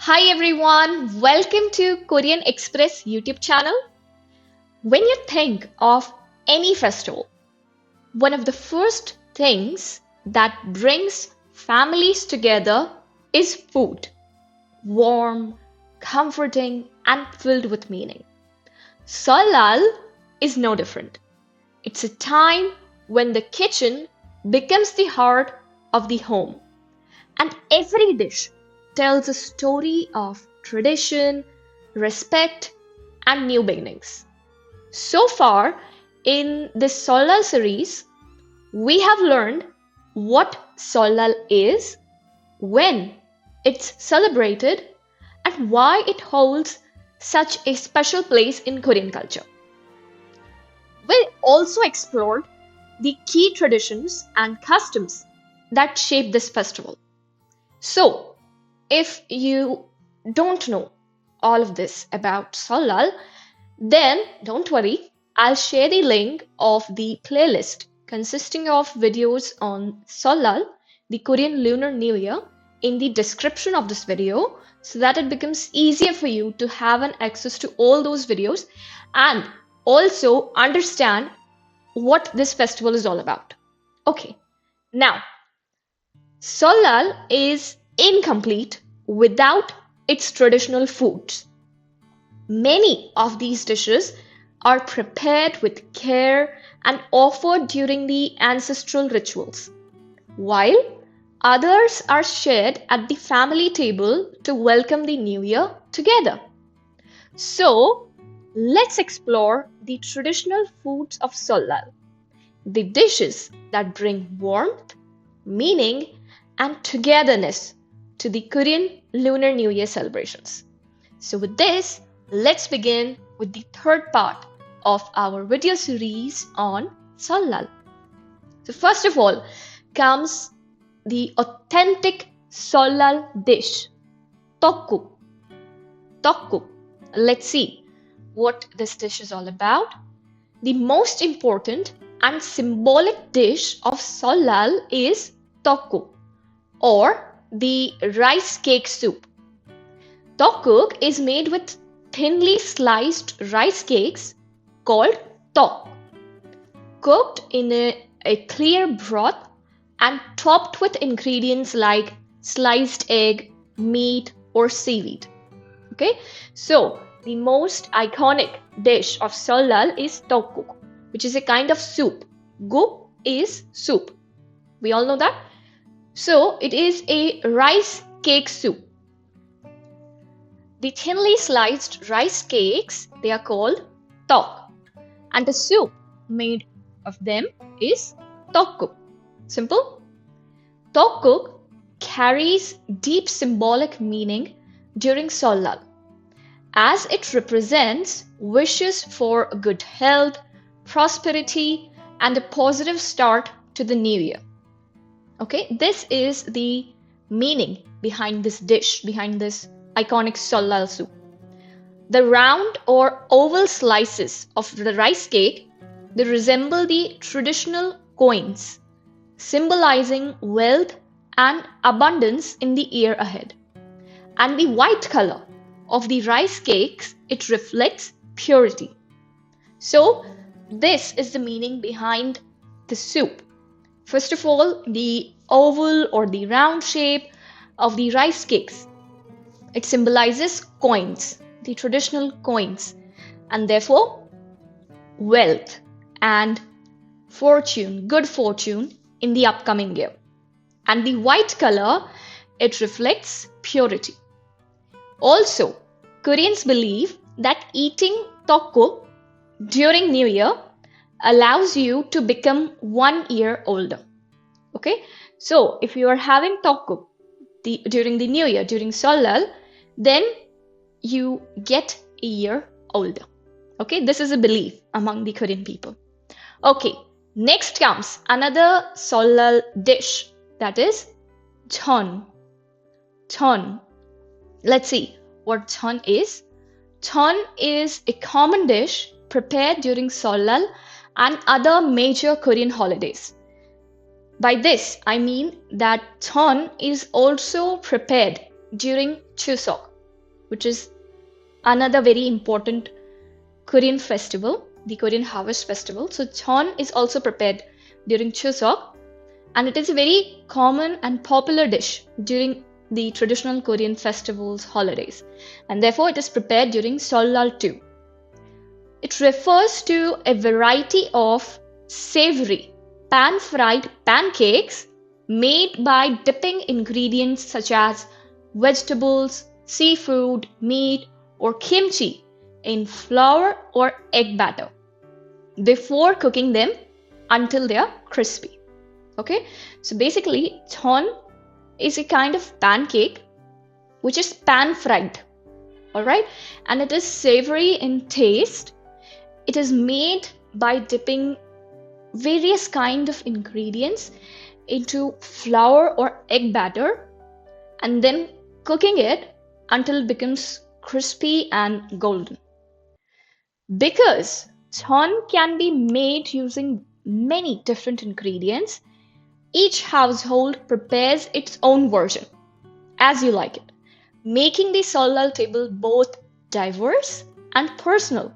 Hi everyone, welcome to Korean Express YouTube channel. When you think of any festival, one of the first things that brings families together is food. Warm, comforting, and filled with meaning. Seollal is no different. It's a time when the kitchen becomes the heart of the home, and every dish tells a story of tradition, respect, and new beginnings. So far, in this Seollal series, we have learned what Seollal is, when it's celebrated, and why it holds such a special place in Korean culture. We also explored the key traditions and customs that shape this festival. So, if you don't know all of this about Seollal, then don't worry, I'll share the link of the playlist consisting of videos on Seollal, the Korean Lunar New Year, in the description of this video so that it becomes easier for you to have an access to all those videos and also understand what this festival is all about. Okay, now Seollal is incomplete without its traditional foods. Many of these dishes are prepared with care and offered during the ancestral rituals, while others are shared at the family table to welcome the new year together. So, let's explore the traditional foods of Seollal, the dishes that bring warmth, meaning, and togetherness to the Korean Lunar New Year celebrations. So with this, let's begin with the third part of our video series on Seollal. So first of all comes the authentic Seollal dish, Tteokguk. Tteokguk. Let's see what this dish is all about. The most important and symbolic dish of Seollal is Tteokguk, or the rice cake soup. Tteokguk is made with thinly sliced rice cakes called tteok, cooked in a clear broth and topped with ingredients like sliced egg, meat, or seaweed. Okay, so the most iconic dish of Seollal is Tteokguk, which is a kind of soup. Guk is soup. We all know that. So it is a rice cake soup. The thinly sliced rice cakes, they are called tteok, and the soup made of them is tteokguk. Simple. Tteokguk carries deep symbolic meaning during Seollal, as it represents wishes for good health, prosperity, and a positive start to the new year. Okay, this is the meaning behind this dish, behind this iconic Seollal soup. The round or oval slices of the rice cake, they resemble the traditional coins, symbolizing wealth and abundance in the year ahead. And the white color of the rice cakes, it reflects purity. So, this is the meaning behind the soup. First of all, the oval or the round shape of the rice cakes. It symbolizes coins, the traditional coins, and therefore wealth and fortune, good fortune in the upcoming year. And the white color, it reflects purity. Also, Koreans believe that eating tteokguk during New Year allows you to become 1 year older. Okay, so if you are having tteokguk during the new year, during Seollal, then you get a year older. Okay, this is a belief among the Korean people. Okay, next comes another Seollal dish, that is Jeon. Jeon. Let's see what Jeon is. Jeon is a common dish prepared during Seollal and other major Korean holidays. By this, I mean that Jeon is also prepared during Chuseok, which is another very important Korean festival, the Korean Harvest Festival. So Jeon is also prepared during Chuseok, and it is a very common and popular dish during the traditional Korean festivals, holidays, and therefore it is prepared during Seollal too. It refers to a variety of savory pan-fried pancakes made by dipping ingredients such as vegetables, seafood, meat, or kimchi in flour or egg batter before cooking them until they are crispy. Okay, so basically, Jeon is a kind of pancake which is pan-fried. All right, and it is savory in taste. It is made by dipping various kind of ingredients into flour or egg batter and then cooking it until it becomes crispy and golden. Because Jeon can be made using many different ingredients, each household prepares its own version as you like it, making the Seollal table both diverse and personal.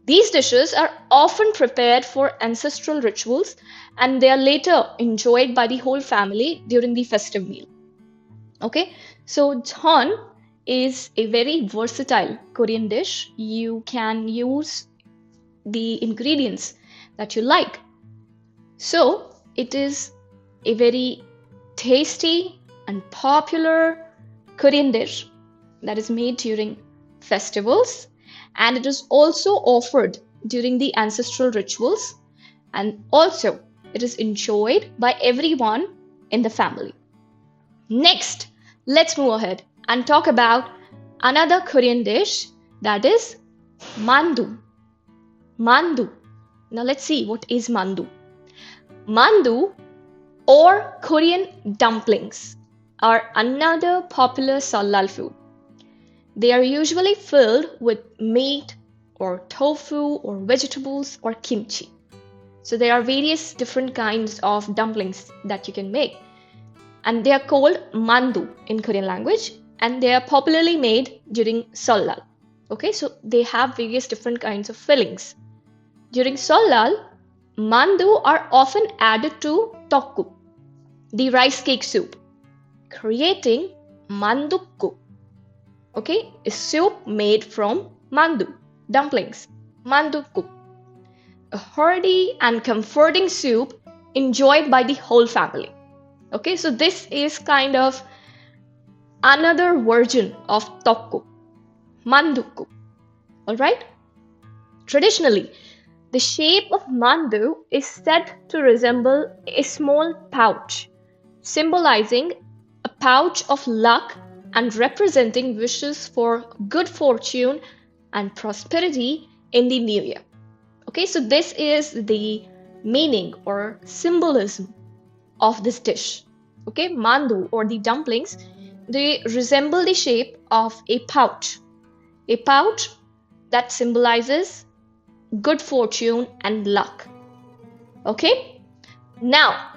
These dishes are often prepared for ancestral rituals, and they are later enjoyed by the whole family during the festive meal. Okay, so Jeon is a very versatile Korean dish. You can use the ingredients that you like. So it is a very tasty and popular Korean dish that is made during festivals, and it is also offered during the ancestral rituals, and also it is enjoyed by everyone in the family. Next, let's move ahead and talk about another Korean dish, that is Mandu. Mandu. Now let's see what is Mandu. Mandu, or Korean dumplings, are another popular Seollal food. They are usually filled with meat or tofu or vegetables or kimchi. So there are various different kinds of dumplings that you can make. And they are called Mandu in Korean language, and they are popularly made during Seollal. Okay, so they have various different kinds of fillings. During Seollal, Mandu are often added to Tteokguk, the rice cake soup, creating Manduguk. Okay, a soup made from Mandu, dumplings, Manduguk. A hearty and comforting soup enjoyed by the whole family. Okay, so this is kind of another version of Tteokguk, Manduguk. Alright? Traditionally, the shape of Mandu is said to resemble a small pouch, symbolizing a pouch of luck and representing wishes for good fortune and prosperity in the new year. Okay, so this is the meaning or symbolism of this dish. Okay, Mandu or the dumplings, they resemble the shape of a pouch that symbolizes good fortune and luck. Okay, now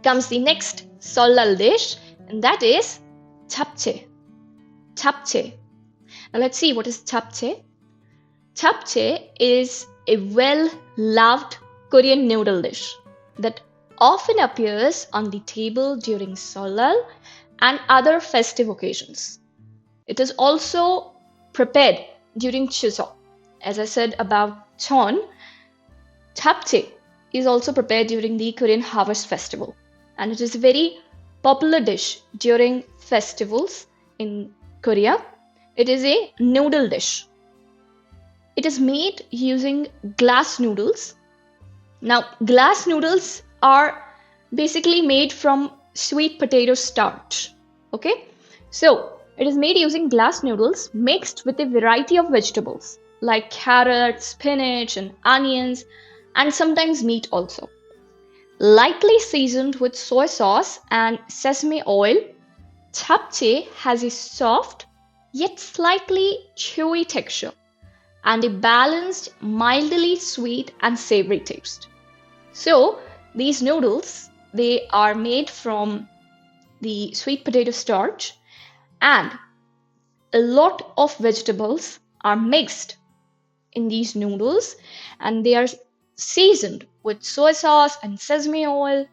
comes the next Seollal dish, and that is Japchae. Japchae. Now let's see what is Japchae. Japchae is a well-loved Korean noodle dish that often appears on the table during Seollal and other festive occasions. It is also prepared during Chuseok. As I said about Jeon, Japchae is also prepared during the Korean Harvest Festival, and it is a very popular dish during festivals in Korea. It is a noodle dish. It is made using glass noodles. Now, glass noodles are basically made from sweet potato starch. Okay, so it is made using glass noodles mixed with a variety of vegetables like carrots, spinach, and onions, and sometimes meat also. Lightly seasoned with soy sauce and sesame oil, Japchae has a soft yet slightly chewy texture and a balanced, mildly sweet and savory taste. So these noodles, they are made from the sweet potato starch, and a lot of vegetables are mixed in these noodles and they are seasoned with soy sauce and sesame oil,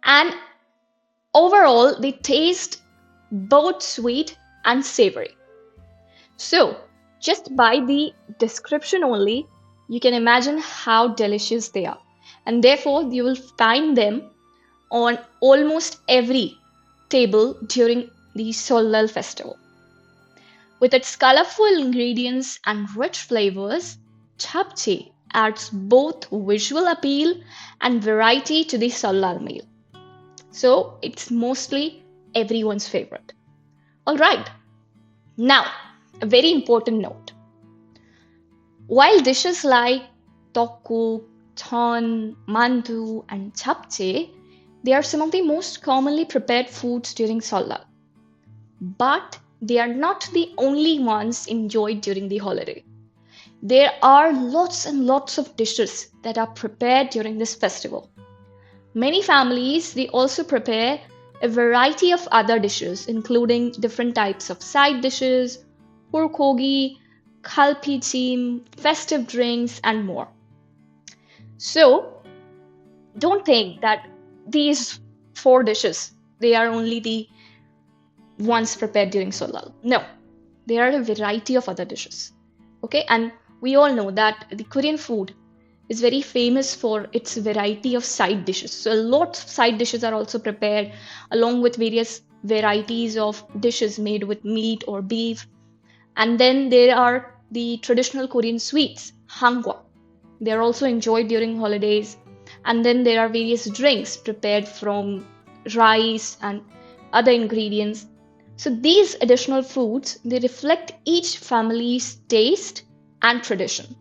and overall they taste both sweet and savory. So, just by the description only, you can imagine how delicious they are. And therefore, you will find them on almost every table during the Seollal festival. With its colorful ingredients and rich flavors, Japchae adds both visual appeal and variety to the Seollal meal. So, it's mostly everyone's favorite. Alright, now, a very important note. While dishes like Tteokguk, Jeon, Mandu, and Japchae, they are some of the most commonly prepared foods during Seollal. But they are not the only ones enjoyed during the holiday. There are lots and lots of dishes that are prepared during this festival. Many families, they also prepare a variety of other dishes, including different types of side dishes, bulgogi, kalpichim, festive drinks, and more. So, don't think that these 4 dishes, they are only the ones prepared during Seollal. No, there are a variety of other dishes. Okay, and we all know that the Korean food is very famous for its variety of side dishes. So a lot of side dishes are also prepared along with various varieties of dishes made with meat or beef. And then there are the traditional Korean sweets, hangwa. They are also enjoyed during holidays. And then there are various drinks prepared from rice and other ingredients. So these additional foods, they reflect each family's taste and tradition,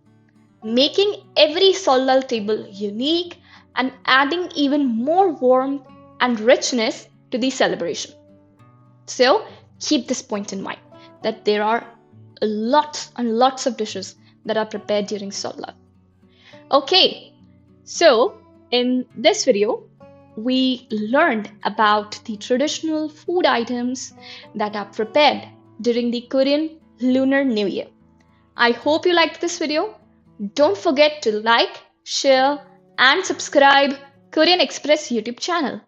making every Seollal table unique and adding even more warmth and richness to the celebration. So keep this point in mind, that there are lots and lots of dishes that are prepared during Seollal. Okay, so in this video, we learned about the traditional food items that are prepared during the Korean Lunar New Year. I hope you liked this video. Don't forget to like, share, and subscribe Korean Express YouTube channel.